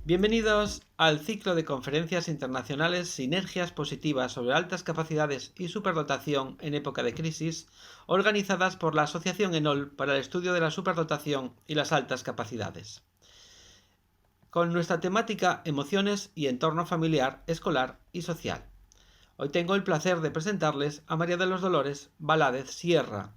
Bienvenidos al ciclo de conferencias internacionales Sinergias Positivas sobre Altas Capacidades y Superdotación en época de crisis, organizadas por la Asociación ENOL para el estudio de la superdotación y las altas capacidades. Con nuestra temática Emociones y entorno familiar, escolar y social. Hoy tengo el placer de presentarles a María de los Dolores Valadez Sierra,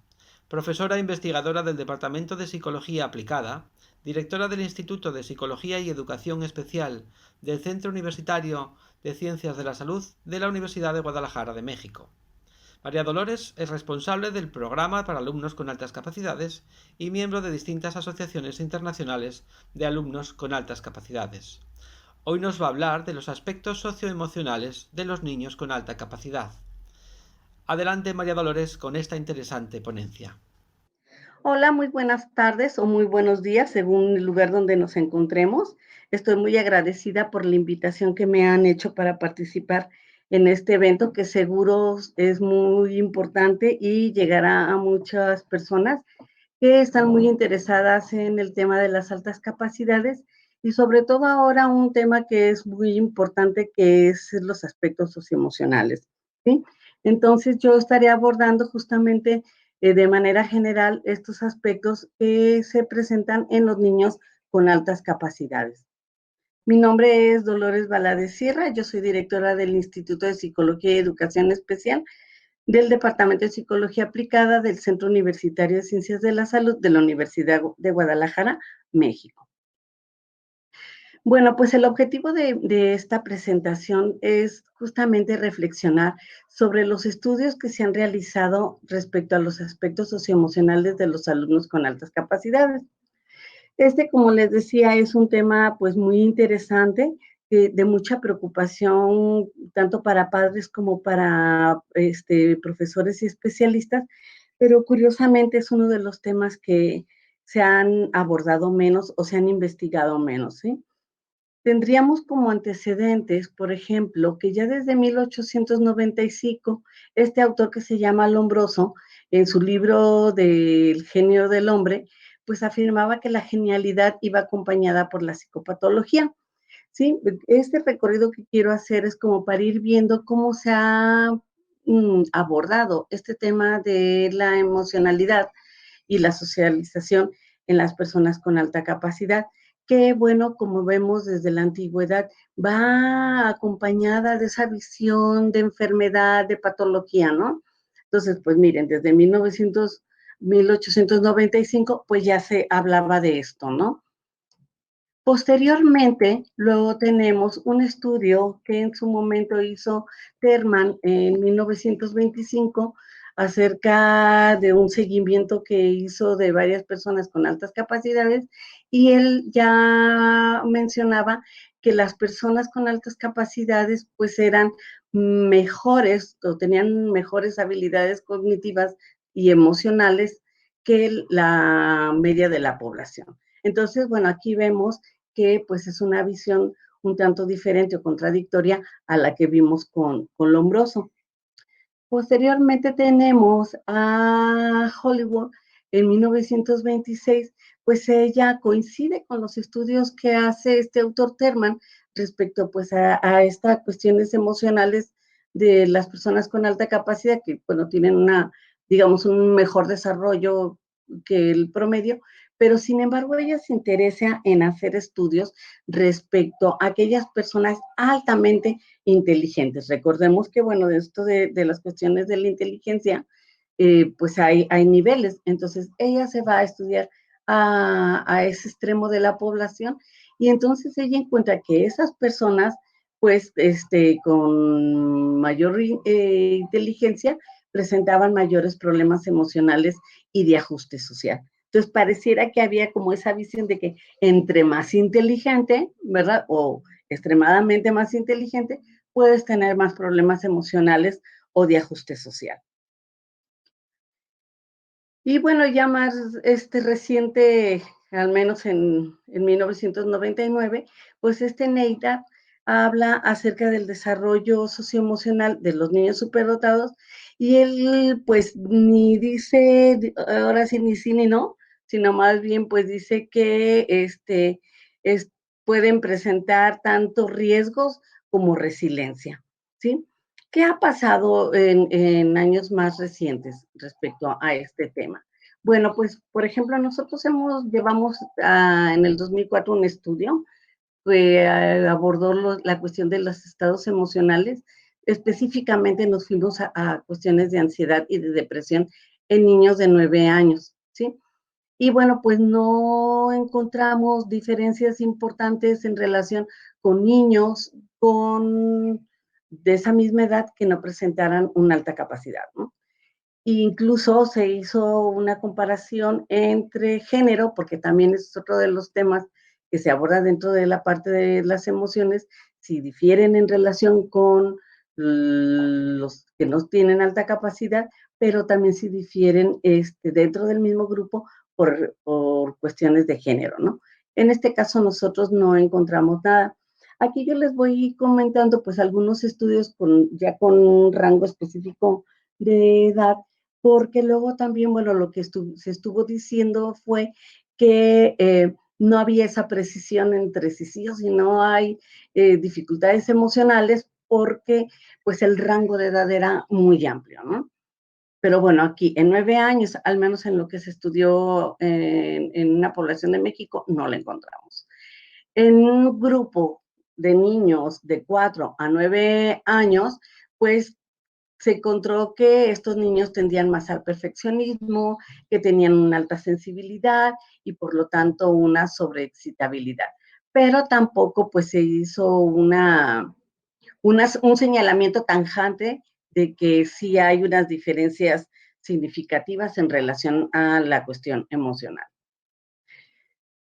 profesora e investigadora del Departamento de Psicología Aplicada, directora del Instituto de Psicología y Educación Especial del Centro Universitario de Ciencias de la Salud de la Universidad de Guadalajara de México. María Dolores es responsable del programa para alumnos con altas capacidades y miembro de distintas asociaciones internacionales de alumnos con altas capacidades. Hoy nos va a hablar de los aspectos socioemocionales de los niños con alta capacidad. Adelante, María Dolores, con esta interesante ponencia. Hola, muy buenas tardes o muy buenos días, según el lugar donde nos encontremos. Estoy muy agradecida por la invitación que me han hecho para participar en este evento, que seguro es muy importante y llegará a muchas personas que están muy interesadas en el tema de las altas capacidades y sobre todo ahora un tema que es muy importante, que es los aspectos socioemocionales, ¿sí? Entonces yo estaré abordando justamente de manera general estos aspectos que se presentan en los niños con altas capacidades. Mi nombre es Dolores Valadez Sierra, yo soy directora del Instituto de Psicología y Educación Especial del Departamento de Psicología Aplicada del Centro Universitario de Ciencias de la Salud de la Universidad de Guadalajara, México. Bueno, pues el objetivo de esta presentación es justamente reflexionar sobre los estudios que se han realizado respecto a los aspectos socioemocionales de los alumnos con altas capacidades. Como les decía, es un tema pues muy interesante, de mucha preocupación, tanto para padres como para profesores y especialistas, pero curiosamente es uno de los temas que se han abordado menos o se han investigado menos, ¿sí? Tendríamos como antecedentes, por ejemplo, que ya desde 1895, este autor que se llama Lombroso, en su libro del genio del hombre, pues afirmaba que la genialidad iba acompañada por la psicopatología, ¿sí? Este recorrido que quiero hacer es como para ir viendo cómo se ha abordado este tema de la emocionalidad y la socialización en las personas con alta capacidad, que bueno, como vemos desde la antigüedad, va acompañada de esa visión de enfermedad, de patología, ¿no? Entonces, pues miren, desde 1895, pues ya se hablaba de esto, ¿no? Posteriormente, luego tenemos un estudio que en su momento hizo Terman en 1925 acerca de un seguimiento que hizo de varias personas con altas capacidades, y él ya mencionaba que las personas con altas capacidades pues eran mejores o tenían mejores habilidades cognitivas y emocionales que la media de la población. Entonces, bueno, aquí vemos que pues es una visión un tanto diferente o contradictoria a la que vimos con Lombroso. Posteriormente tenemos a Hollywood en 1926, pues ella coincide con los estudios que hace este autor Terman respecto pues a estas cuestiones emocionales de las personas con alta capacidad que, bueno, tienen digamos, un mejor desarrollo que el promedio, pero sin embargo ella se interesa en hacer estudios respecto a aquellas personas altamente inteligentes. Recordemos que, bueno, de esto de las cuestiones de la inteligencia, pues hay niveles. Entonces, ella se va a estudiar a ese extremo de la población, y entonces ella encuentra que esas personas, pues, con mayor inteligencia, presentaban mayores problemas emocionales y de ajuste social. Entonces, pareciera que había como esa visión de que entre más inteligente, ¿verdad? O extremadamente más inteligente, puedes tener más problemas emocionales o de ajuste social. Y bueno, ya más reciente, al menos en 1999, pues Neidhart habla acerca del desarrollo socioemocional de los niños superdotados, y él pues ni dice, ahora sí ni sí ni no, sino más bien pues dice que pueden presentar tanto riesgos como resiliencia, ¿sí? ¿Qué ha pasado en años más recientes respecto a este tema? Bueno, pues, por ejemplo, nosotros llevamos en el 2004 un estudio que abordó la cuestión de los estados emocionales. Específicamente nos fuimos a cuestiones de ansiedad y de depresión en niños de 9 años, ¿sí? Y bueno, pues no encontramos diferencias importantes en relación con niños de esa misma edad que no presentaran una alta capacidad, ¿no? Incluso se hizo una comparación entre género, porque también es otro de los temas que se aborda dentro de la parte de las emociones, si difieren en relación con los que no tienen alta capacidad, pero también si difieren dentro del mismo grupo por cuestiones de género, ¿no? En este caso nosotros no encontramos nada. Aquí yo les voy comentando pues algunos estudios ya con un rango específico de edad, porque luego también, bueno, lo que se estuvo diciendo fue que no había esa precisión entre sí o si no hay dificultades emocionales, porque pues el rango de edad era muy amplio, ¿no? Pero bueno, aquí en 9 años, al menos en lo que se estudió en una población de México, no la encontramos. En un grupo de niños de 4 a 9 años, pues se encontró que estos niños tendían más al perfeccionismo, que tenían una alta sensibilidad y por lo tanto una sobreexcitabilidad. Pero tampoco pues se hizo un señalamiento tajante de que sí hay unas diferencias significativas en relación a la cuestión emocional.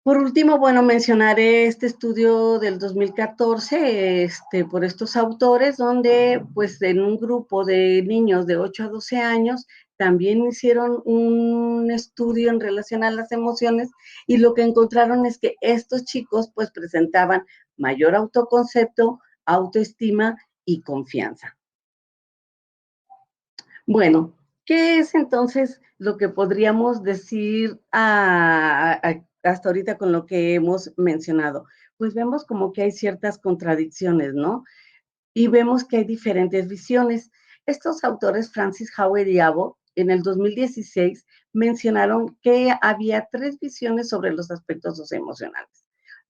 Por último, bueno, mencionaré este estudio del 2014, por estos autores, donde, pues, en un grupo de niños de 8 a 12 años, también hicieron un estudio en relación a las emociones y lo que encontraron es que estos chicos, pues, presentaban mayor autoconcepto, autoestima y confianza. Bueno, ¿qué es entonces lo que podríamos decir hasta ahorita con lo que hemos mencionado? Pues vemos como que hay ciertas contradicciones, ¿no? Y vemos que hay diferentes visiones. Estos autores, Francis Howard y Abo, en el 2016 mencionaron que había 3 visiones sobre los aspectos socioemocionales.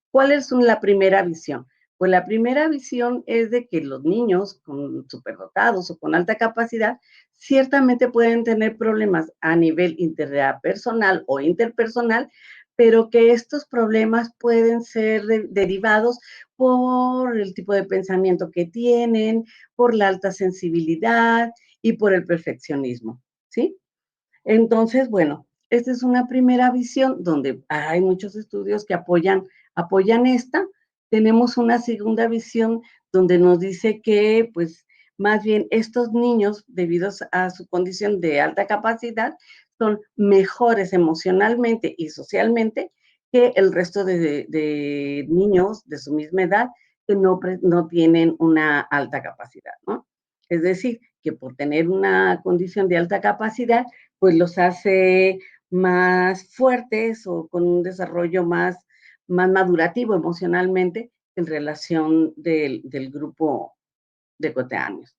¿Cuál es la primera visión? Pues la primera visión es de que los niños con superdotados o con alta capacidad ciertamente pueden tener problemas a nivel interpersonal o interpersonal, pero que estos problemas pueden ser derivados por el tipo de pensamiento que tienen, por la alta sensibilidad y por el perfeccionismo, ¿sí? Entonces, bueno, esta es una primera visión donde hay muchos estudios que apoyan esta. Tenemos una segunda visión donde nos dice que, pues, más bien estos niños, debido a su condición de alta capacidad, son mejores emocionalmente y socialmente que el resto de niños de su misma edad que no tienen una alta capacidad, ¿no? Es decir, que por tener una condición de alta capacidad, pues los hace más fuertes o con un desarrollo más madurativo emocionalmente en relación del grupo de coetáneos.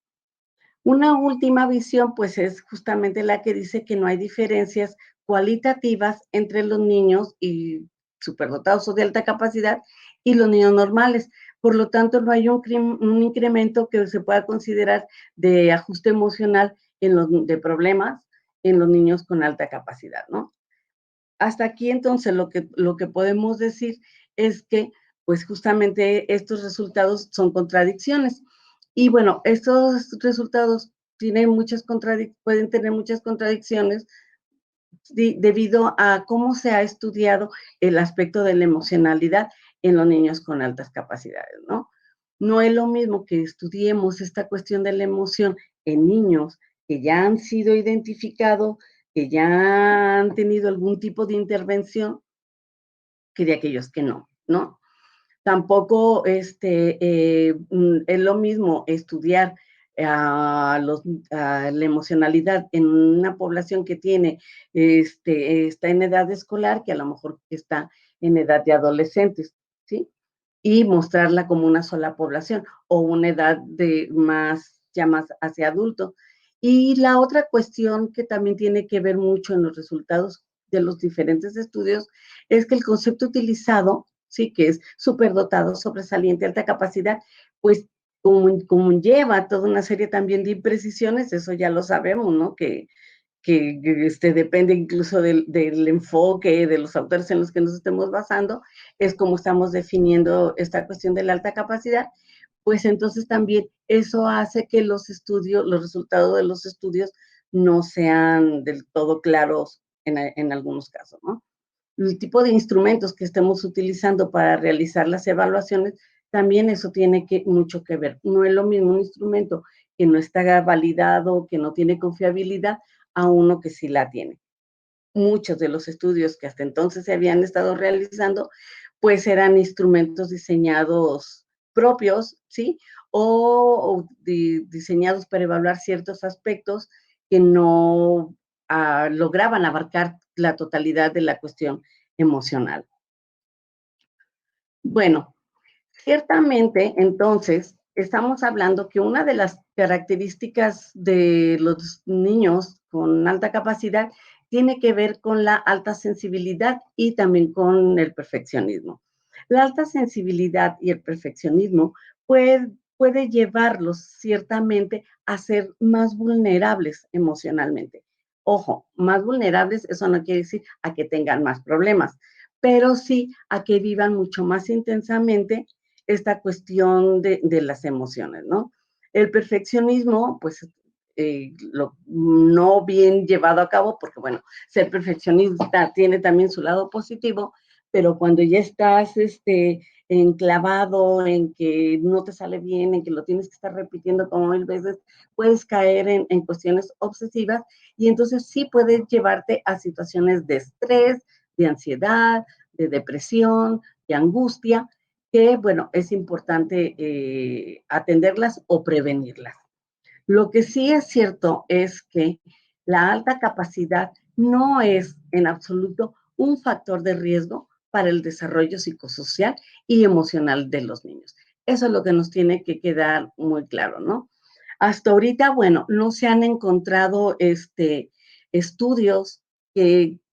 Una última visión, pues es justamente la que dice que no hay diferencias cualitativas entre los niños y superdotados o de alta capacidad y los niños normales. Por lo tanto, no hay un incremento que se pueda considerar de ajuste emocional de problemas en los niños con alta capacidad, ¿no? Hasta aquí, entonces, lo que podemos decir es que, pues, justamente estos resultados son contradicciones. Y bueno, estos resultados pueden tener muchas contradicciones debido a cómo se ha estudiado el aspecto de la emocionalidad en los niños con altas capacidades, ¿no? No es lo mismo que estudiemos esta cuestión de la emoción en niños que ya han sido identificados, que ya han tenido algún tipo de intervención, que de aquellos que no, ¿no? Tampoco es lo mismo estudiar la emocionalidad en una población que está en edad escolar que a lo mejor está en edad de adolescentes, ¿sí? y mostrarla como una sola población o una edad de más, ya más hacia adulto. Y la otra cuestión que también tiene que ver mucho en los resultados de los diferentes estudios es que el concepto utilizado, sí, que es superdotado, sobresaliente, alta capacidad, pues como lleva toda una serie también de imprecisiones, eso ya lo sabemos, ¿no? Que depende incluso del enfoque de los autores en los que nos estemos basando, es como estamos definiendo esta cuestión de la alta capacidad, pues entonces también eso hace que los estudios, los resultados de los estudios no sean del todo claros en algunos casos, ¿no? El tipo de instrumentos que estemos utilizando para realizar las evaluaciones, también eso tiene mucho que ver. No es lo mismo un instrumento que no está validado, que no tiene confiabilidad, a uno que sí la tiene. Muchos de los estudios que hasta entonces se habían estado realizando, pues eran instrumentos diseñados propios, ¿sí? O diseñados para evaluar ciertos aspectos que no lograban abarcar la totalidad de la cuestión emocional. Bueno, ciertamente, entonces, estamos hablando que una de las características de los niños con alta capacidad tiene que ver con la alta sensibilidad y también con el perfeccionismo. La alta sensibilidad y el perfeccionismo puede llevarlos ciertamente a ser más vulnerables emocionalmente. Ojo, más vulnerables, eso no quiere decir a que tengan más problemas, pero sí a que vivan mucho más intensamente esta cuestión de las emociones, ¿no? El perfeccionismo, pues, no bien llevado a cabo, porque bueno, ser perfeccionista tiene también su lado positivo, pero cuando ya estás enclavado en que no te sale bien, en que lo tienes que estar repitiendo como 1000 veces, puedes caer en cuestiones obsesivas y entonces sí puedes llevarte a situaciones de estrés, de ansiedad, de depresión, de angustia, que, bueno, es importante atenderlas o prevenirlas. Lo que sí es cierto es que la alta capacidad no es en absoluto un factor de riesgo para el desarrollo psicosocial y emocional de los niños. Eso es lo que nos tiene que quedar muy claro, ¿no? Hasta ahorita, bueno, no se han encontrado estudios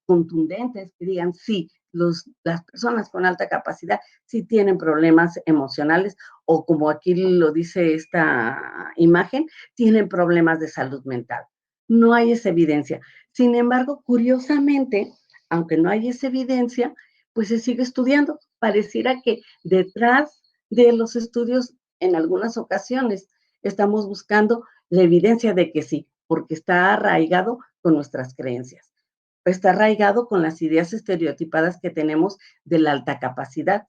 contundentes que digan, sí, las personas con alta capacidad sí tienen problemas emocionales o como aquí lo dice esta imagen, tienen problemas de salud mental. No hay esa evidencia. Sin embargo, curiosamente, aunque no hay esa evidencia, pues se sigue estudiando. Pareciera que detrás de los estudios, en algunas ocasiones, estamos buscando la evidencia de que sí, porque está arraigado con nuestras creencias, está arraigado con las ideas estereotipadas que tenemos de la alta capacidad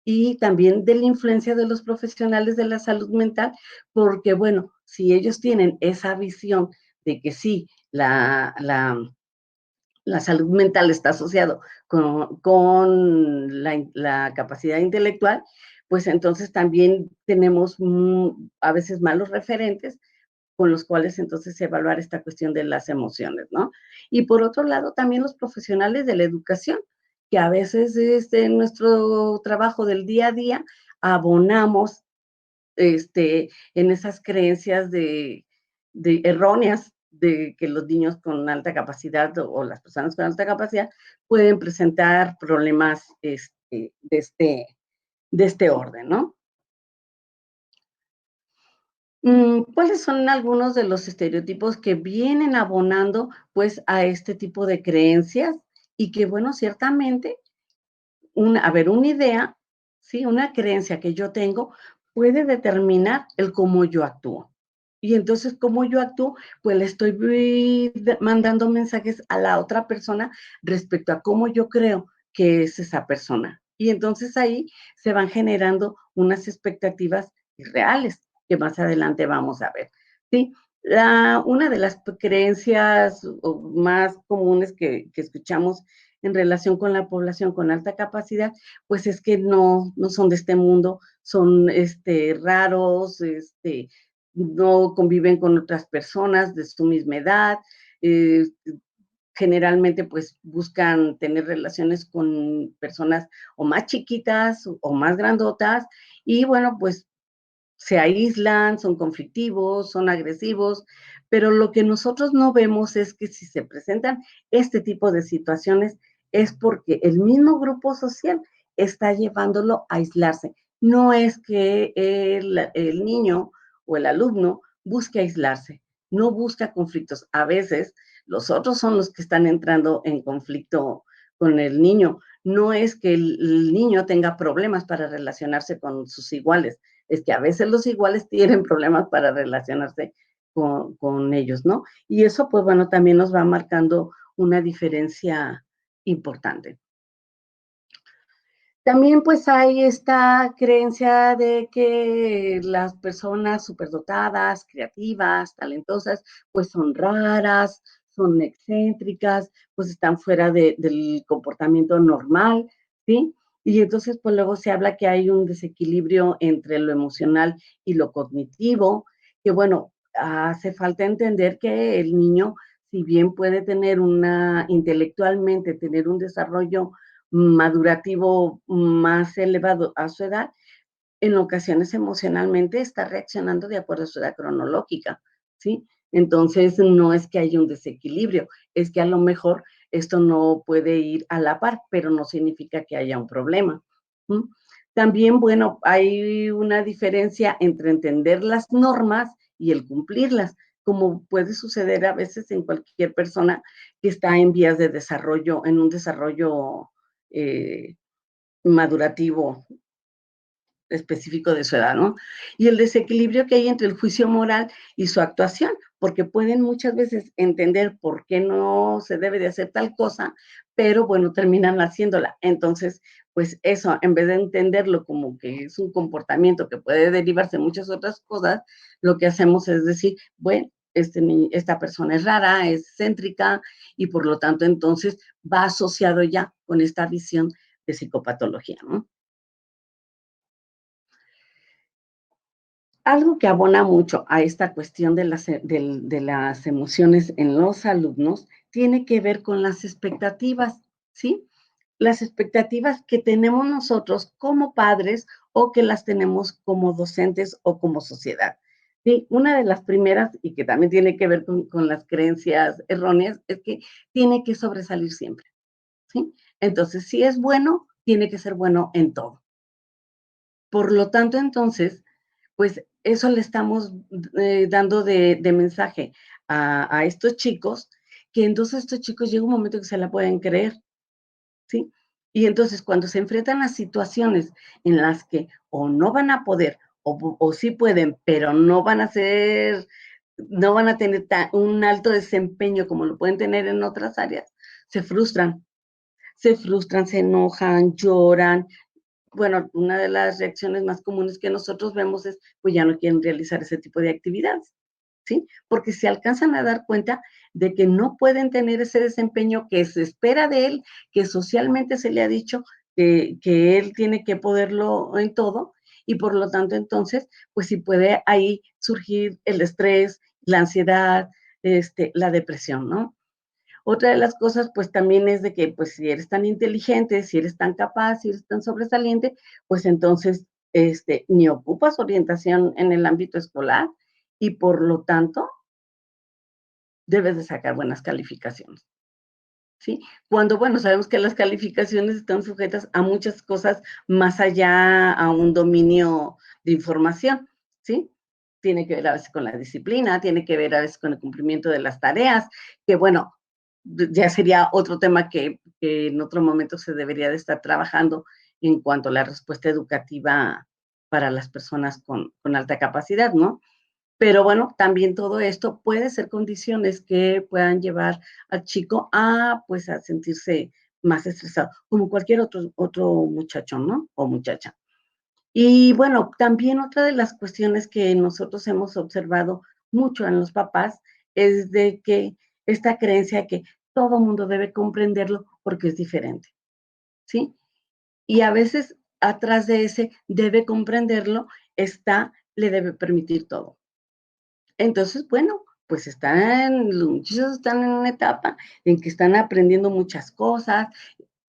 y también de la influencia de los profesionales de la salud mental, porque bueno, si ellos tienen esa visión de que sí, la salud mental está asociado con la capacidad intelectual, pues entonces también tenemos a veces malos referentes con los cuales entonces evaluar esta cuestión de las emociones, ¿no? Y por otro lado, también los profesionales de la educación, que a veces en nuestro trabajo del día a día abonamos en esas creencias de erróneas de que los niños con alta capacidad o las personas con alta capacidad pueden presentar problemas de este orden, ¿no? ¿Cuáles son algunos de los estereotipos que vienen abonando, pues, a este tipo de creencias? Y que, bueno, ciertamente, una idea, ¿sí? Una creencia que yo tengo puede determinar el cómo yo actúo. Y entonces, cómo yo actúo, pues, le estoy mandando mensajes a la otra persona respecto a cómo yo creo que es esa persona. Y entonces ahí se van generando unas expectativas irreales que más adelante vamos a ver, ¿sí? Una de las creencias más comunes que escuchamos en relación con la población con alta capacidad, pues es que no son de este mundo, son raros, no conviven con otras personas de su misma edad, eh, generalmente pues buscan tener relaciones con personas o más chiquitas o más grandotas y bueno, pues se aíslan, son conflictivos, son agresivos, pero lo que nosotros no vemos es que si se presentan este tipo de situaciones es porque el mismo grupo social está llevándolo a aislarse. No es que el niño o el alumno busque aislarse, no busca conflictos. A veces los otros son los que están entrando en conflicto con el niño. No es que el niño tenga problemas para relacionarse con sus iguales, es que a veces los iguales tienen problemas para relacionarse con ellos, ¿no? Y eso, pues bueno, también nos va marcando una diferencia importante. También pues hay esta creencia de que las personas superdotadas, creativas, talentosas, pues son raras, son excéntricas, pues están fuera del comportamiento normal, ¿sí? Y entonces pues luego se habla que hay un desequilibrio entre lo emocional y lo cognitivo, que bueno, hace falta entender que el niño, si bien puede tener intelectualmente, tener un desarrollo madurativo más elevado a su edad, en ocasiones emocionalmente está reaccionando de acuerdo a su edad cronológica, ¿sí? Entonces, no es que haya un desequilibrio, es que a lo mejor esto no puede ir a la par, pero no significa que haya un problema. ¿Mm? También, bueno, hay una diferencia entre entender las normas y el cumplirlas, como puede suceder a veces en cualquier persona que está en vías de desarrollo, en un desarrollo eh, madurativo específico de su edad, ¿no? Y el desequilibrio que hay entre el juicio moral y su actuación, porque pueden muchas veces entender por qué no se debe de hacer tal cosa, pero bueno, terminan haciéndola. Entonces, pues eso, en vez de entenderlo como que es un comportamiento que puede derivarse en muchas otras cosas, lo que hacemos es decir, bueno, esta persona es rara, es céntrica y por lo tanto entonces va asociado ya con esta visión de psicopatología, ¿no? Algo que abona mucho a esta cuestión de las emociones en los alumnos tiene que ver con las expectativas, ¿sí? Las expectativas que tenemos nosotros como padres o que las tenemos como docentes o como sociedad. Sí, una de las primeras, y que también tiene que ver con las creencias erróneas, es que tiene que sobresalir siempre, ¿sí? Entonces, si es bueno, tiene que ser bueno en todo. Por lo tanto, entonces, pues eso le estamos dando de mensaje a estos chicos, que entonces estos chicos llega un momento que se la pueden creer, ¿sí? Y entonces cuando se enfrentan a situaciones en las que o no van a poder o sí pueden, pero no van a ser, no van a tener un alto desempeño como lo pueden tener en otras áreas, se frustran, se enojan, lloran, bueno, una de las reacciones más comunes que nosotros vemos es, pues ya no quieren realizar ese tipo de actividades, ¿sí? Porque se alcanzan a dar cuenta de que no pueden tener ese desempeño que se espera de él, que socialmente se le ha dicho que él tiene que poderlo en todo, y por lo tanto entonces, pues sí puede ahí surgir el estrés, la ansiedad, la depresión, ¿no? Otra de las cosas, pues también es de que, pues si eres tan inteligente, si eres tan capaz, si eres tan sobresaliente, pues entonces, ni ocupas orientación en el ámbito escolar y por lo tanto debes de sacar buenas calificaciones, ¿sí? Cuando, bueno, sabemos que las calificaciones están sujetas a muchas cosas más allá a un dominio de información, ¿sí? Tiene que ver a veces con la disciplina, tiene que ver a veces con el cumplimiento de las tareas, que bueno, ya sería otro tema que en otro momento se debería de estar trabajando en cuanto a la respuesta educativa para las personas con alta capacidad, ¿no? Pero bueno, también todo esto puede ser condiciones que puedan llevar al chico a, pues, a sentirse más estresado, como cualquier otro muchacho, ¿no? O muchacha. Y bueno, también otra de las cuestiones que nosotros hemos observado mucho en los papás es de que esta creencia que todo mundo debe comprenderlo porque es diferente, ¿sí? Y a veces atrás de ese debe comprenderlo está, le debe permitir todo. Entonces, bueno, pues los muchachos están en una etapa en que están aprendiendo muchas cosas,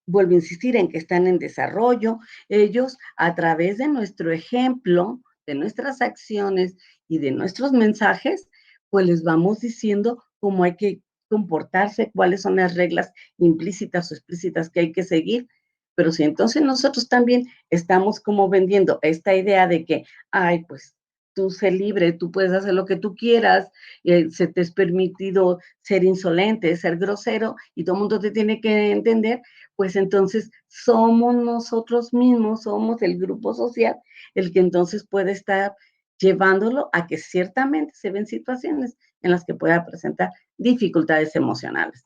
vuelvo a insistir en que están en desarrollo. Ellos, a través de nuestro ejemplo, de nuestras acciones y de nuestros mensajes, pues les vamos diciendo cómo hay que comportarse, cuáles son las reglas implícitas o explícitas que hay que seguir. Pero si entonces nosotros también estamos como vendiendo esta idea de que, ay, pues tú sé libre, tú puedes hacer lo que tú quieras, se te es permitido ser insolente, ser grosero, y todo el mundo te tiene que entender, pues entonces somos nosotros mismos, somos el grupo social, el que entonces puede estar llevándolo a que ciertamente se ven situaciones en las que pueda presentar dificultades emocionales.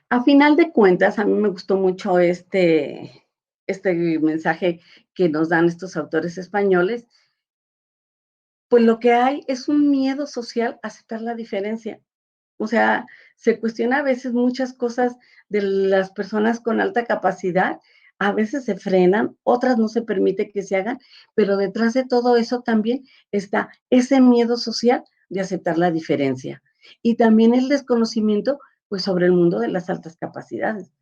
A final de cuentas, a mí me gustó mucho este mensaje que nos dan estos autores españoles, pues lo que hay es un miedo social a aceptar la diferencia. O sea, se cuestiona a veces muchas cosas de las personas con alta capacidad, a veces se frenan, otras no se permite que se hagan, pero detrás de todo eso también está ese miedo social de aceptar la diferencia. Y también el desconocimiento, pues, sobre el mundo de las altas capacidades,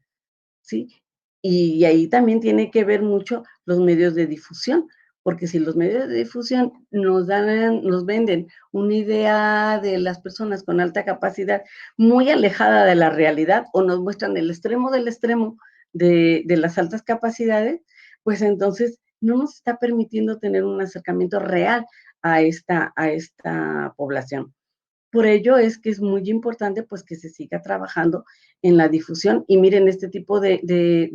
¿sí? Y ahí también tiene que ver mucho los medios de difusión, porque si los medios de difusión nos venden una idea de las personas con alta capacidad muy alejada de la realidad, o nos muestran el extremo del extremo de las altas capacidades, pues entonces no nos está permitiendo tener un acercamiento real a esta población. Por ello es que es muy importante pues que se siga trabajando en la difusión, y miren, este tipo de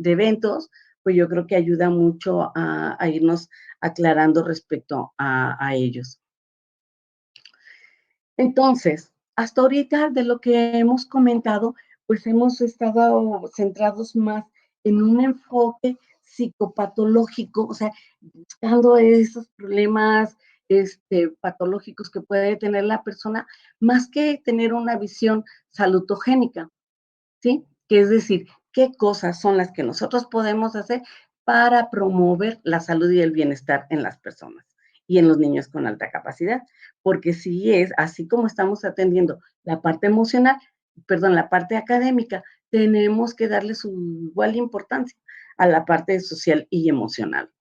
eventos, pues yo creo que ayuda mucho a irnos aclarando respecto a ellos. Entonces, hasta ahorita de lo que hemos comentado, pues hemos estado centrados más en un enfoque psicopatológico, o sea, buscando esos problemas patológicos que puede tener la persona, más que tener una visión salutogénica, ¿sí? Que es decir, qué cosas son las que nosotros podemos hacer para promover la salud y el bienestar en las personas y en los niños con alta capacidad. Porque si es así como estamos atendiendo la parte emocional, perdón, la parte académica, tenemos que darle su igual importancia a la parte social y emocional.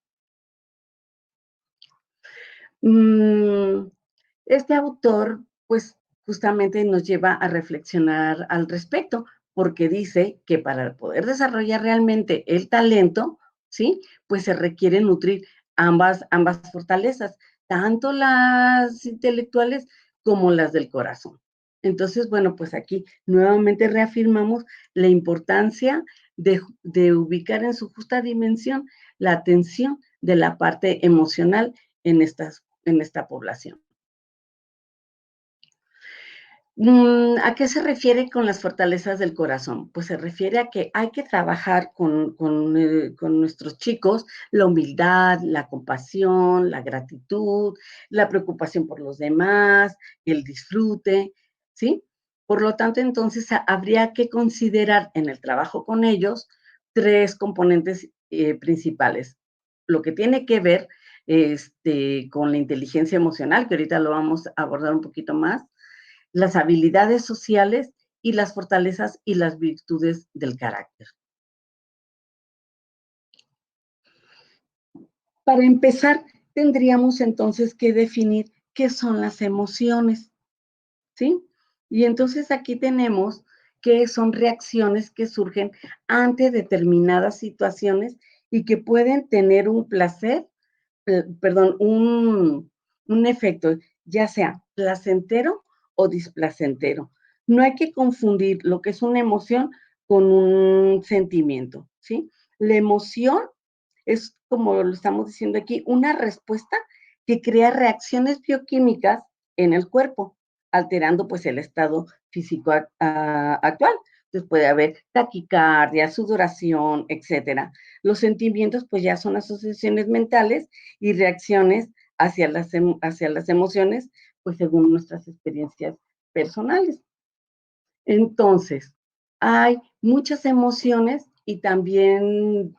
Mm, Este autor, pues, justamente nos lleva a reflexionar al respecto, porque dice que para poder desarrollar realmente el talento, ¿sí? Pues se requiere nutrir ambas fortalezas, tanto las intelectuales como las del corazón. Entonces, bueno, pues aquí nuevamente reafirmamos la importancia de ubicar en su justa dimensión la atención de la parte emocional en esta población. ¿A qué se refiere con las fortalezas del corazón? Pues se refiere a que hay que trabajar con nuestros chicos la humildad, la compasión, la gratitud, la preocupación por los demás, el disfrute, ¿sí? Por lo tanto, entonces habría que considerar en el trabajo con ellos tres componentes principales. Lo que tiene que ver con la inteligencia emocional, que ahorita lo vamos a abordar un poquito más, las habilidades sociales y las fortalezas y las virtudes del carácter. Para empezar, tendríamos entonces que definir qué son las emociones, ¿sí? Y entonces aquí tenemos que son reacciones que surgen ante determinadas situaciones y que pueden tener un placer, perdón, un efecto, ya sea placentero o displacentero. No hay que confundir lo que es una emoción con un sentimiento, ¿sí? La emoción es, como lo estamos diciendo aquí, una respuesta que crea reacciones bioquímicas en el cuerpo, alterando pues el estado físico actual. Entonces puede haber taquicardia, sudoración, etcétera. Los sentimientos pues ya son asociaciones mentales y reacciones hacia las emociones, pues según nuestras experiencias personales. Entonces, hay muchas emociones y también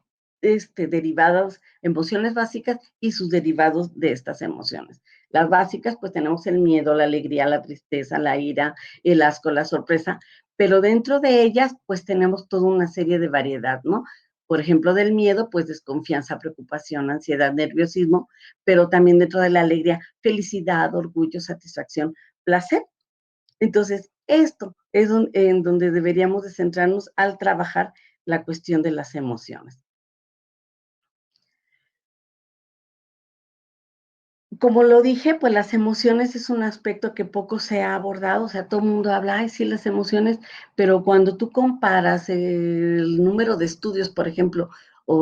derivados, emociones básicas y sus derivados de estas emociones. Las básicas, pues tenemos el miedo, la alegría, la tristeza, la ira, el asco, la sorpresa, pero dentro de ellas, pues tenemos toda una serie de variedad, ¿no? Por ejemplo, del miedo, pues desconfianza, preocupación, ansiedad, nerviosismo, pero también dentro de la alegría, felicidad, orgullo, satisfacción, placer. Entonces, esto es en donde deberíamos de centrarnos al trabajar la cuestión de las emociones. Como lo dije, pues las emociones es un aspecto que poco se ha abordado, o sea, todo el mundo habla, ay, sí, las emociones, pero cuando tú comparas el número de estudios, por ejemplo,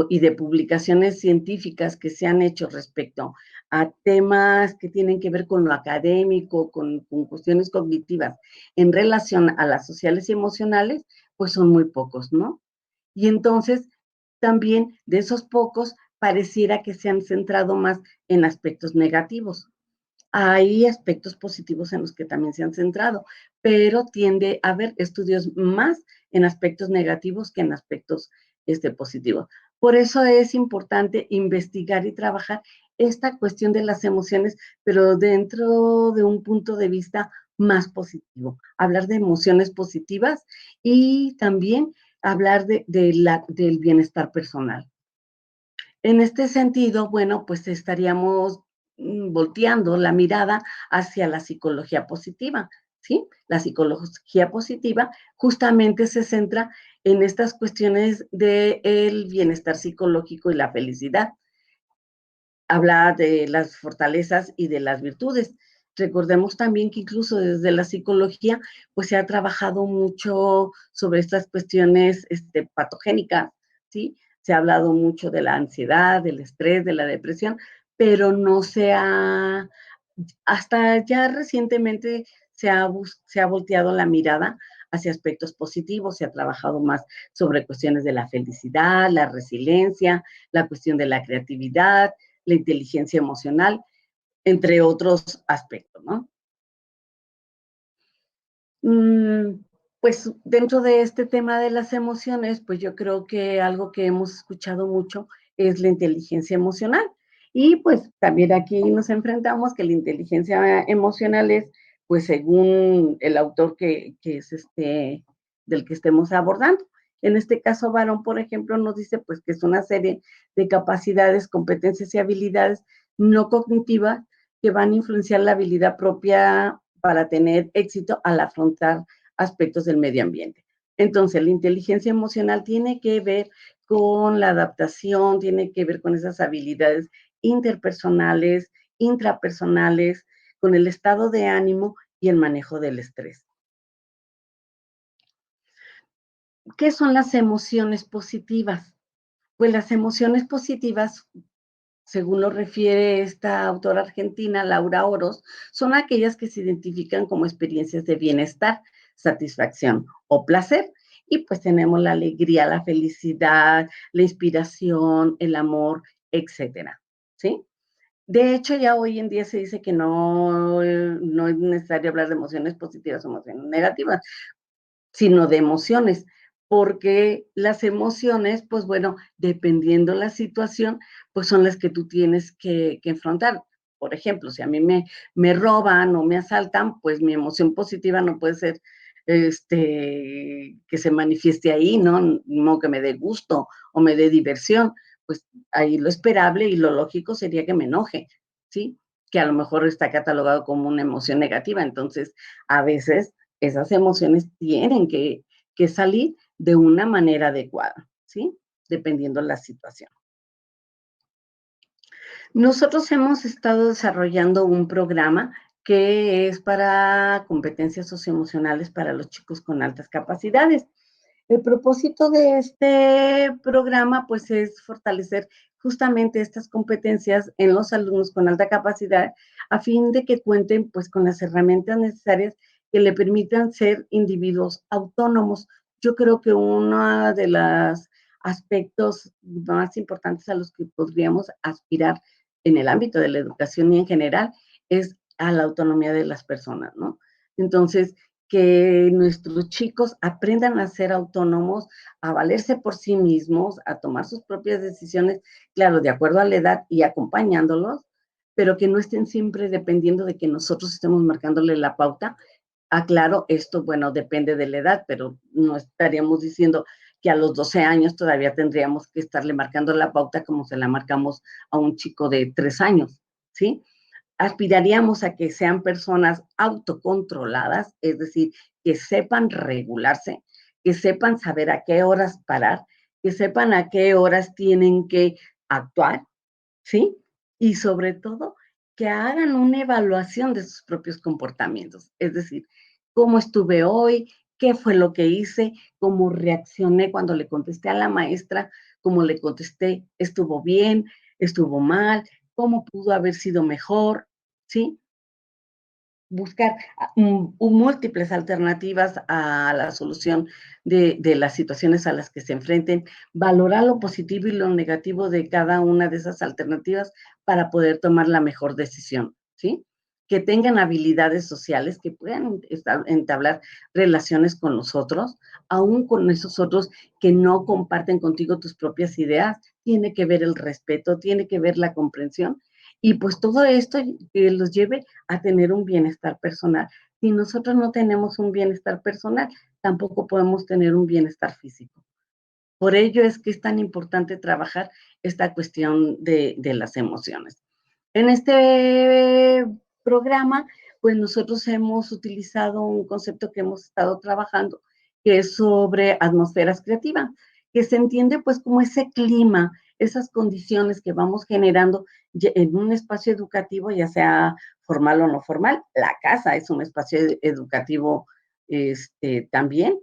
y de publicaciones científicas que se han hecho respecto a temas que tienen que ver con lo académico, con cuestiones cognitivas, en relación a las sociales y emocionales, pues son muy pocos, ¿no? Y entonces, también de esos pocos, pareciera que se han centrado más en aspectos negativos. Hay aspectos positivos en los que también se han centrado, pero tiende a haber estudios más en aspectos negativos que en aspectos positivos. Por eso es importante investigar y trabajar esta cuestión de las emociones, pero dentro de un punto de vista más positivo. Hablar de emociones positivas y también hablar del bienestar personal. En este sentido, bueno, pues estaríamos volteando la mirada hacia la psicología positiva, ¿sí? La psicología positiva justamente se centra en estas cuestiones del bienestar psicológico y la felicidad. Habla de las fortalezas y de las virtudes. Recordemos también que incluso desde la psicología, pues se ha trabajado mucho sobre estas cuestiones patogénicas, ¿sí? Se ha hablado mucho de la ansiedad, del estrés, de la depresión, pero no se ha, hasta ya recientemente se ha volteado la mirada hacia aspectos positivos, se ha trabajado más sobre cuestiones de la felicidad, la resiliencia, la cuestión de la creatividad, la inteligencia emocional, entre otros aspectos, ¿no? Pues dentro de este tema de las emociones, pues yo creo que algo que hemos escuchado mucho es la inteligencia emocional. Y pues también aquí nos enfrentamos que la inteligencia emocional es, pues según el autor que es del que estemos abordando. En este caso, Barón, por ejemplo, nos dice pues que es una serie de capacidades, competencias y habilidades no cognitivas que van a influenciar la habilidad propia para tener éxito al afrontar aspectos del medio ambiente. Entonces, la inteligencia emocional tiene que ver con la adaptación, tiene que ver con esas habilidades interpersonales, intrapersonales, con el estado de ánimo y el manejo del estrés. ¿Qué son las emociones positivas? Pues las emociones positivas, según lo refiere esta autora argentina, Laura Oros, son aquellas que se identifican como experiencias de bienestar, satisfacción o placer. Y pues tenemos la alegría, la felicidad, la inspiración, el amor, etcétera. ¿Sí? De hecho, ya hoy en día se dice que no es necesario hablar de emociones positivas o emociones negativas, sino de emociones, porque las emociones, pues bueno, dependiendo la situación, pues son las que tú tienes que enfrentar. Por ejemplo, si a mí me roban o me asaltan, pues mi emoción positiva no puede ser que se manifieste ahí, ¿no? No que me dé gusto o me dé diversión, pues ahí lo esperable y lo lógico sería que me enoje, ¿sí? Que a lo mejor está catalogado como una emoción negativa. Entonces, a veces esas emociones tienen que salir de una manera adecuada, ¿sí? Dependiendo la situación. Nosotros hemos estado desarrollando un programa que es para competencias socioemocionales para los chicos con altas capacidades. El propósito de este programa, pues, es fortalecer justamente estas competencias en los alumnos con alta capacidad, a fin de que cuenten, pues, con las herramientas necesarias que le permitan ser individuos autónomos. Yo creo que uno de los aspectos más importantes a los que podríamos aspirar en el ámbito de la educación y en general es a la autonomía de las personas, ¿no? Entonces, que nuestros chicos aprendan a ser autónomos, a valerse por sí mismos, a tomar sus propias decisiones, claro, de acuerdo a la edad y acompañándolos, pero que no estén siempre dependiendo de que nosotros estemos marcándole la pauta. Aclaro, esto, bueno, depende de la edad, pero no estaríamos diciendo que a los 12 años todavía tendríamos que estarle marcando la pauta como se la marcamos a un chico de 3 años, ¿sí? Aspiraríamos a que sean personas autocontroladas, es decir, que sepan regularse, que sepan saber a qué horas parar, que sepan a qué horas tienen que actuar, ¿sí? Y sobre todo, que hagan una evaluación de sus propios comportamientos, es decir, cómo estuve hoy, qué fue lo que hice, cómo reaccioné cuando le contesté a la maestra, cómo le contesté, estuvo bien, estuvo mal, cómo pudo haber sido mejor, ¿sí? Buscar múltiples alternativas a la solución de las situaciones a las que se enfrenten, valorar lo positivo y lo negativo de cada una de esas alternativas para poder tomar la mejor decisión, ¿sí? Que tengan habilidades sociales, que puedan entablar relaciones con los otros, aún con esos otros que no comparten contigo tus propias ideas, tiene que ver el respeto, tiene que ver la comprensión, y pues todo esto los lleve a tener un bienestar personal. Si nosotros no tenemos un bienestar personal, tampoco podemos tener un bienestar físico. Por ello es que es tan importante trabajar esta cuestión de las emociones. En este programa, pues nosotros hemos utilizado un concepto que hemos estado trabajando, que es sobre atmósferas creativas, que se entiende pues como ese clima, esas condiciones que vamos generando en un espacio educativo, ya sea formal o no formal. La casa es un espacio educativo también,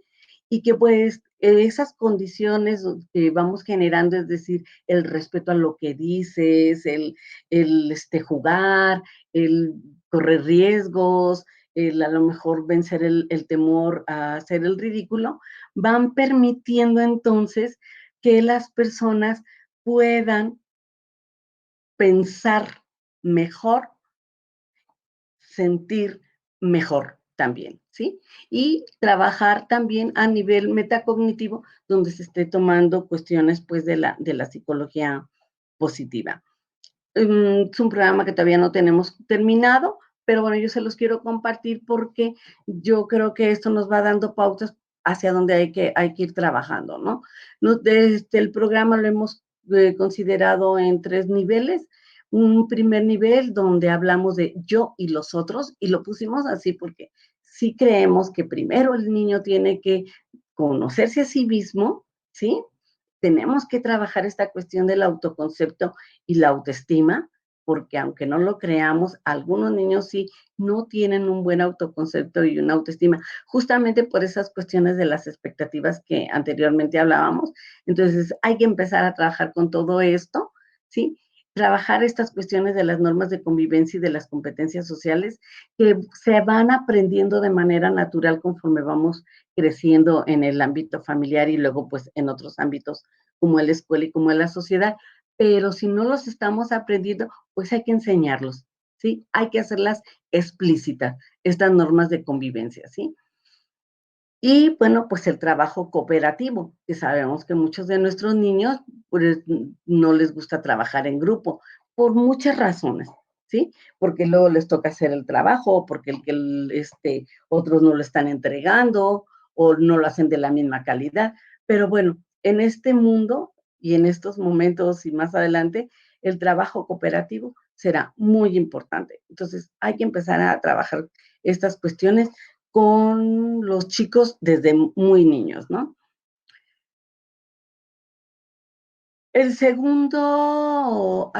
y que pues esas condiciones que vamos generando, es decir, el respeto a lo que dices, el jugar, el correr riesgos, el a lo mejor vencer el temor a hacer el ridículo, van permitiendo entonces que las personas puedan pensar mejor, sentir mejor también, ¿sí? Y trabajar también a nivel metacognitivo, donde se esté tomando cuestiones pues de la psicología positiva. Es un programa que todavía no tenemos terminado, pero bueno, yo se los quiero compartir porque yo creo que esto nos va dando pautas hacia donde hay que ir trabajando, ¿no? Desde el programa lo hemos considerado en 3 niveles. Un primer nivel donde hablamos de yo y los otros, y lo pusimos así porque sí creemos que primero el niño tiene que conocerse a sí mismo, ¿sí? Tenemos que trabajar esta cuestión del autoconcepto y la autoestima, porque aunque no lo creamos, algunos niños sí no tienen un buen autoconcepto y una autoestima, justamente por esas cuestiones de las expectativas que anteriormente hablábamos. Entonces, hay que empezar a trabajar con todo esto, ¿sí? Trabajar estas cuestiones de las normas de convivencia y de las competencias sociales que se van aprendiendo de manera natural conforme vamos creciendo en el ámbito familiar y luego pues en otros ámbitos como en la escuela y como en la sociedad, pero si no los estamos aprendiendo, pues hay que enseñarlos, ¿sí? Hay que hacerlas explícitas, estas normas de convivencia, ¿sí? Y bueno, pues el trabajo cooperativo, que sabemos que muchos de nuestros niños pues, no les gusta trabajar en grupo, por muchas razones, ¿sí? Porque luego les toca hacer el trabajo, porque otros no lo están entregando, o no lo hacen de la misma calidad. Pero bueno, en este mundo y en estos momentos y más adelante, el trabajo cooperativo será muy importante. Entonces, hay que empezar a trabajar estas cuestiones con los chicos desde muy niños, ¿no? El segundo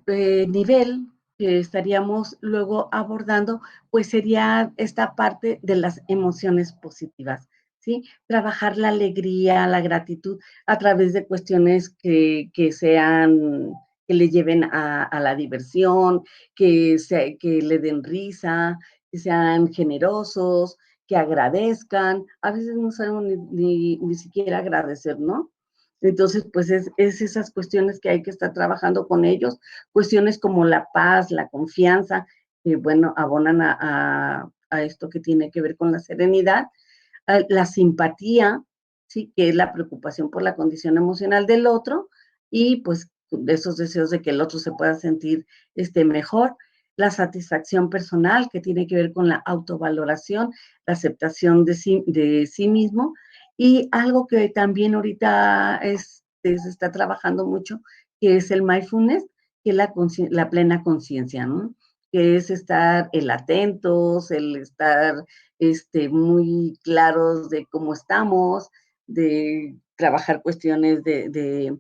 nivel que estaríamos luego abordando, pues sería esta parte de las emociones positivas, ¿sí? Trabajar la alegría, la gratitud a través de cuestiones que sean, que le lleven a la diversión, que le den risa, que sean generosos, que agradezcan. A veces no sabemos ni siquiera agradecer, ¿no? Entonces, pues es esas cuestiones que hay que estar trabajando con ellos, cuestiones como la paz, la confianza, que bueno, abonan a esto que tiene que ver con la serenidad, la simpatía, ¿sí? Que es la preocupación por la condición emocional del otro, y pues esos deseos de que el otro se pueda sentir mejor, la satisfacción personal, que tiene que ver con la autovaloración, la aceptación de sí mismo, y algo que también ahorita se está trabajando mucho, que es el mindfulness, que es la plena conciencia, ¿no? Que es estar el atentos, el estar muy claros de cómo estamos, de trabajar cuestiones de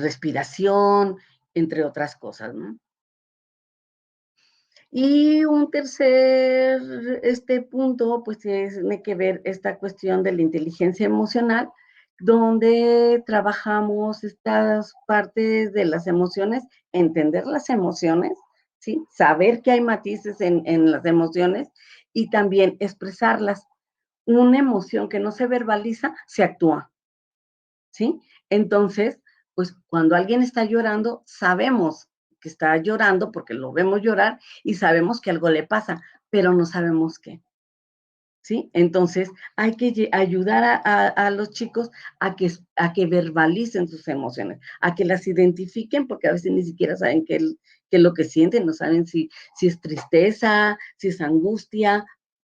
respiración, entre otras cosas, ¿no? Y un tercer punto, pues tiene que ver esta cuestión de la inteligencia emocional, donde trabajamos estas partes de las emociones, entender las emociones, ¿sí? Saber que hay matices en las emociones y también expresarlas. Una emoción que no se verbaliza, se actúa, ¿sí? Entonces, pues cuando alguien está llorando, sabemos que está llorando porque lo vemos llorar y sabemos que algo le pasa, pero no sabemos qué, ¿sí? Entonces, hay que ayudar a los chicos a que verbalicen sus emociones, a que las identifiquen, porque a veces ni siquiera saben qué es lo que sienten, no saben si es tristeza, si es angustia,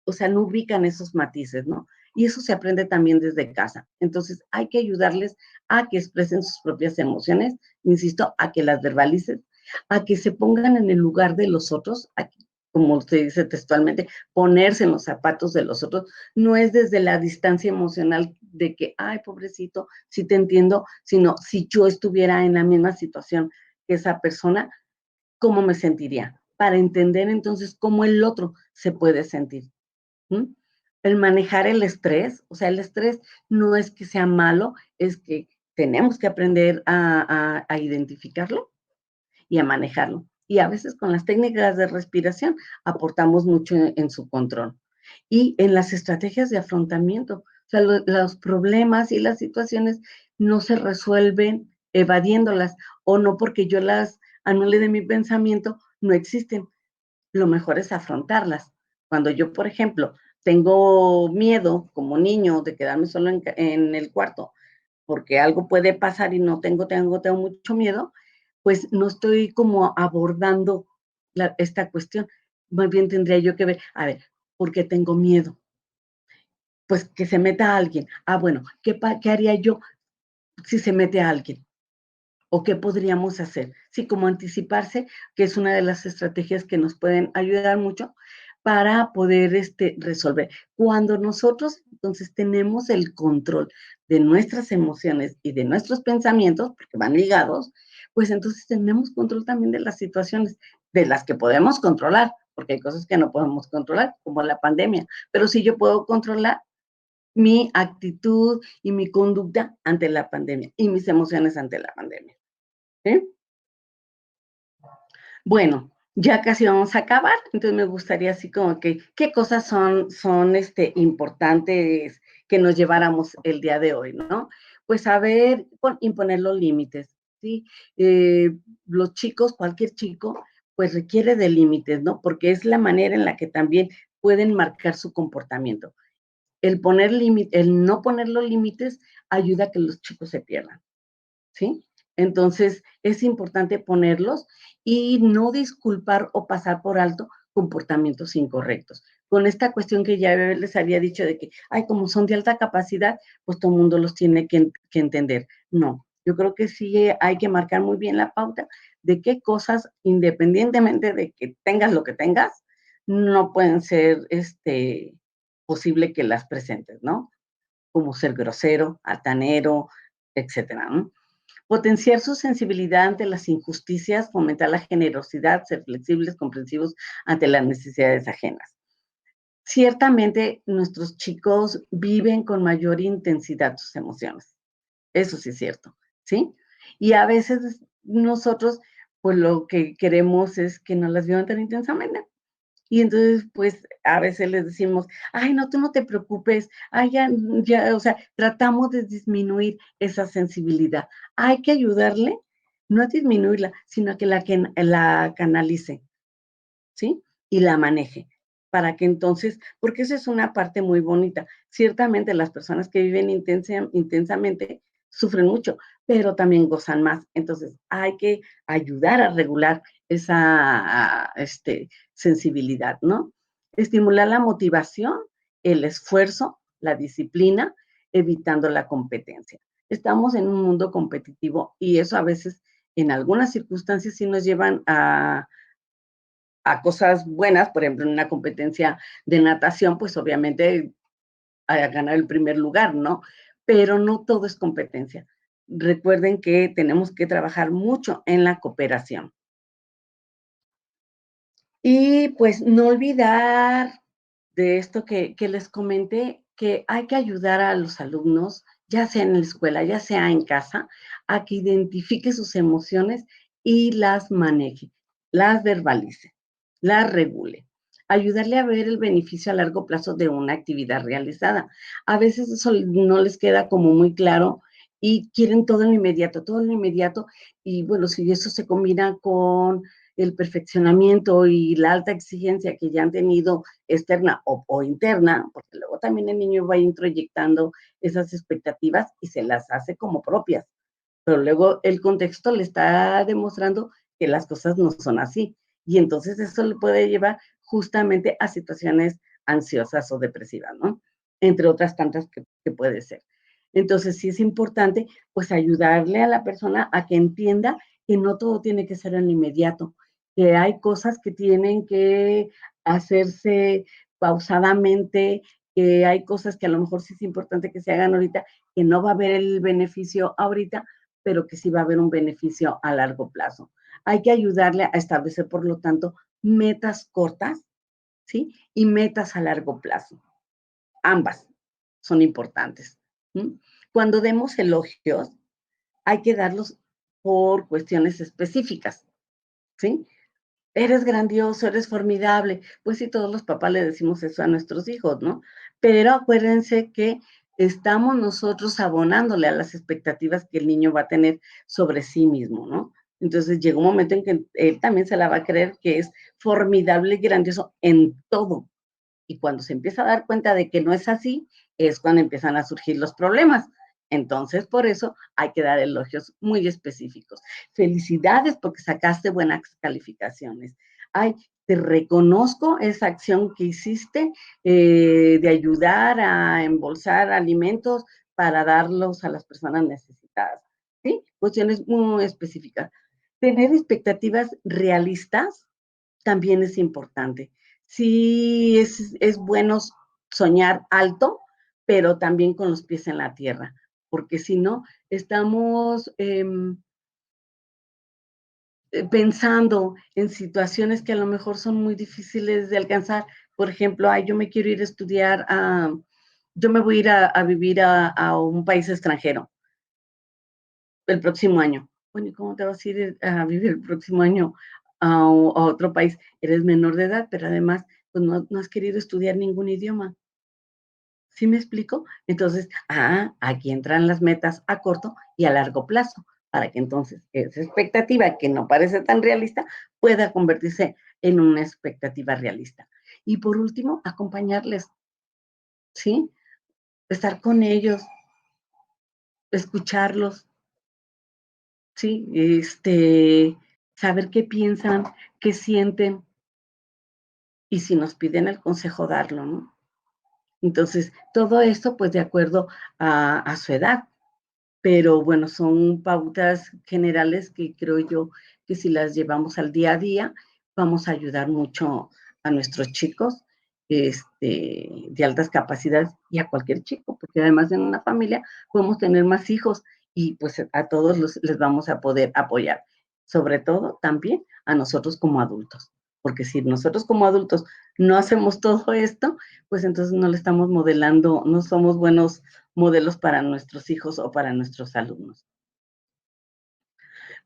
o sea, no ubican esos matices, ¿no? Y eso se aprende también desde casa. Entonces, hay que ayudarles a que expresen sus propias emociones, insisto, a que las verbalicen, a que se pongan en el lugar de los otros, como usted dice textualmente, ponerse en los zapatos de los otros, no es desde la distancia emocional de que, ay, pobrecito, sí te entiendo, sino si yo estuviera en la misma situación que esa persona, ¿cómo me sentiría? Para entender entonces cómo el otro se puede sentir. ¿Mm? El manejar el estrés, o sea, el estrés no es que sea malo, es que tenemos que aprender a identificarlo y a manejarlo. Y a veces con las técnicas de respiración aportamos mucho en su control. Y en las estrategias de afrontamiento, o sea, los problemas y las situaciones no se resuelven evadiéndolas o no porque yo las anule de mi pensamiento, no existen. Lo mejor es afrontarlas. Cuando yo, por ejemplo, tengo miedo como niño de quedarme solo en el cuarto porque algo puede pasar y no tengo mucho miedo, pues no estoy como abordando esta cuestión. Más bien tendría yo que ver, a ver, ¿por qué tengo miedo? Pues que se meta alguien. Ah, bueno, ¿qué haría yo si se mete a alguien? ¿O qué podríamos hacer? Sí, como anticiparse, que es una de las estrategias que nos pueden ayudar mucho para poder resolver. Cuando nosotros entonces tenemos el control de nuestras emociones y de nuestros pensamientos, porque van ligados, pues entonces tenemos control también de las situaciones de las que podemos controlar, porque hay cosas que no podemos controlar, como la pandemia, pero sí yo puedo controlar mi actitud y mi conducta ante la pandemia y mis emociones ante la pandemia. ¿Sí? Bueno, ya casi vamos a acabar, entonces me gustaría así como que, ¿qué cosas son importantes que nos lleváramos el día de hoy, ¿no? Pues saber imponer los límites, ¿sí? Los chicos, cualquier chico, pues requiere de límites, ¿no? Porque es la manera en la que también pueden marcar su comportamiento. El no poner los límites ayuda a que los chicos se pierdan. ¿Sí? Entonces, es importante ponerlos y no disculpar o pasar por alto comportamientos incorrectos. Con esta cuestión que ya les había dicho de que, ay, como son de alta capacidad, pues todo el mundo los tiene que entender. No, yo creo que sí hay que marcar muy bien la pauta de qué cosas, independientemente de que tengas lo que tengas, no pueden ser posible que las presentes, ¿no? Como ser grosero, altanero, etcétera, ¿no? Potenciar su sensibilidad ante las injusticias, fomentar la generosidad, ser flexibles, comprensivos ante las necesidades ajenas. Ciertamente, nuestros chicos viven con mayor intensidad sus emociones. Eso sí es cierto, ¿sí? Y a veces nosotros, pues lo que queremos es que no las vivan tan intensamente. Y entonces, pues, a veces les decimos, ay, no, tú no te preocupes, ay, ya, o sea, tratamos de disminuir esa sensibilidad. Hay que ayudarle, no a disminuirla, sino a que la canalice, ¿sí? Y la maneje, para que entonces, porque esa es una parte muy bonita. Ciertamente las personas que viven intensamente sufren mucho, pero también gozan más. Entonces, hay que ayudar a regular esa sensibilidad, ¿no? Estimular la motivación, el esfuerzo, la disciplina, evitando la competencia. Estamos en un mundo competitivo y eso a veces, en algunas circunstancias, sí nos llevan a cosas buenas, por ejemplo, en una competencia de natación, pues obviamente a ganar el primer lugar, ¿no? Pero no todo es competencia. Recuerden que tenemos que trabajar mucho en la cooperación. Y pues no olvidar de esto que les comenté, que hay que ayudar a los alumnos, ya sea en la escuela, ya sea en casa, a que identifique sus emociones y las maneje, las verbalice, las regule. Ayudarle a ver el beneficio a largo plazo de una actividad realizada. A veces eso no les queda como muy claro y quieren todo en lo inmediato, y bueno, si eso se combina con el perfeccionamiento y la alta exigencia que ya han tenido externa o interna, porque luego también el niño va introyectando esas expectativas y se las hace como propias, pero luego el contexto le está demostrando que las cosas no son así, y entonces eso le puede llevar justamente a situaciones ansiosas o depresivas, ¿no? Entre otras tantas que puede ser. Entonces sí es importante pues ayudarle a la persona a que entienda que no todo tiene que ser en lo inmediato, que hay cosas que tienen que hacerse pausadamente, que hay cosas que a lo mejor sí es importante que se hagan ahorita, que no va a haber el beneficio ahorita, pero que sí va a haber un beneficio a largo plazo. Hay que ayudarle a establecer, por lo tanto, metas cortas, ¿sí? Y metas a largo plazo. Ambas son importantes. ¿Sí? Cuando demos elogios, hay que darlos por cuestiones específicas, ¿sí? Eres grandioso, eres formidable. Pues sí, todos los papás le decimos eso a nuestros hijos, ¿no? Pero acuérdense que estamos nosotros abonándole a las expectativas que el niño va a tener sobre sí mismo, ¿no? Entonces llega un momento en que él también se la va a creer que es formidable y grandioso en todo. Y cuando se empieza a dar cuenta de que no es así, es cuando empiezan a surgir los problemas. Entonces, por eso hay que dar elogios muy específicos. Felicidades porque sacaste buenas calificaciones. Ay, te reconozco esa acción que hiciste de ayudar a embolsar alimentos para darlos a las personas necesitadas. ¿Sí? Cuestiones muy específicas. Tener expectativas realistas también es importante. Sí, es bueno soñar alto, pero también con los pies en la tierra, porque si no, estamos pensando en situaciones que a lo mejor son muy difíciles de alcanzar. Por ejemplo, ay, yo me quiero ir a estudiar, yo me voy a ir a vivir a un país extranjero el próximo año. Bueno, ¿y cómo te vas a ir a vivir el próximo año a otro país? Eres menor de edad, pero además pues no has querido estudiar ningún idioma. ¿Sí me explico? Entonces, aquí entran las metas a corto y a largo plazo, para que entonces esa expectativa que no parece tan realista pueda convertirse en una expectativa realista. Y por último, acompañarles, ¿sí? Estar con ellos, escucharlos, ¿sí? Saber qué piensan, qué sienten, y si nos piden el consejo, darlo, ¿no? Entonces, todo esto, pues, de acuerdo a su edad. Pero bueno, son pautas generales que creo yo que si las llevamos al día a día, vamos a ayudar mucho a nuestros chicos de altas capacidades y a cualquier chico, porque además en una familia podemos tener más hijos y pues a todos les vamos a poder apoyar, sobre todo también a nosotros como adultos, porque si nosotros como adultos no hacemos todo esto, pues entonces no le estamos modelando, no somos buenos modelos para nuestros hijos o para nuestros alumnos.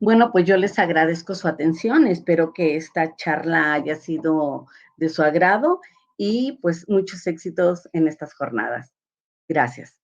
Bueno, pues yo les agradezco su atención, espero que esta charla haya sido de su agrado y pues muchos éxitos en estas jornadas. Gracias.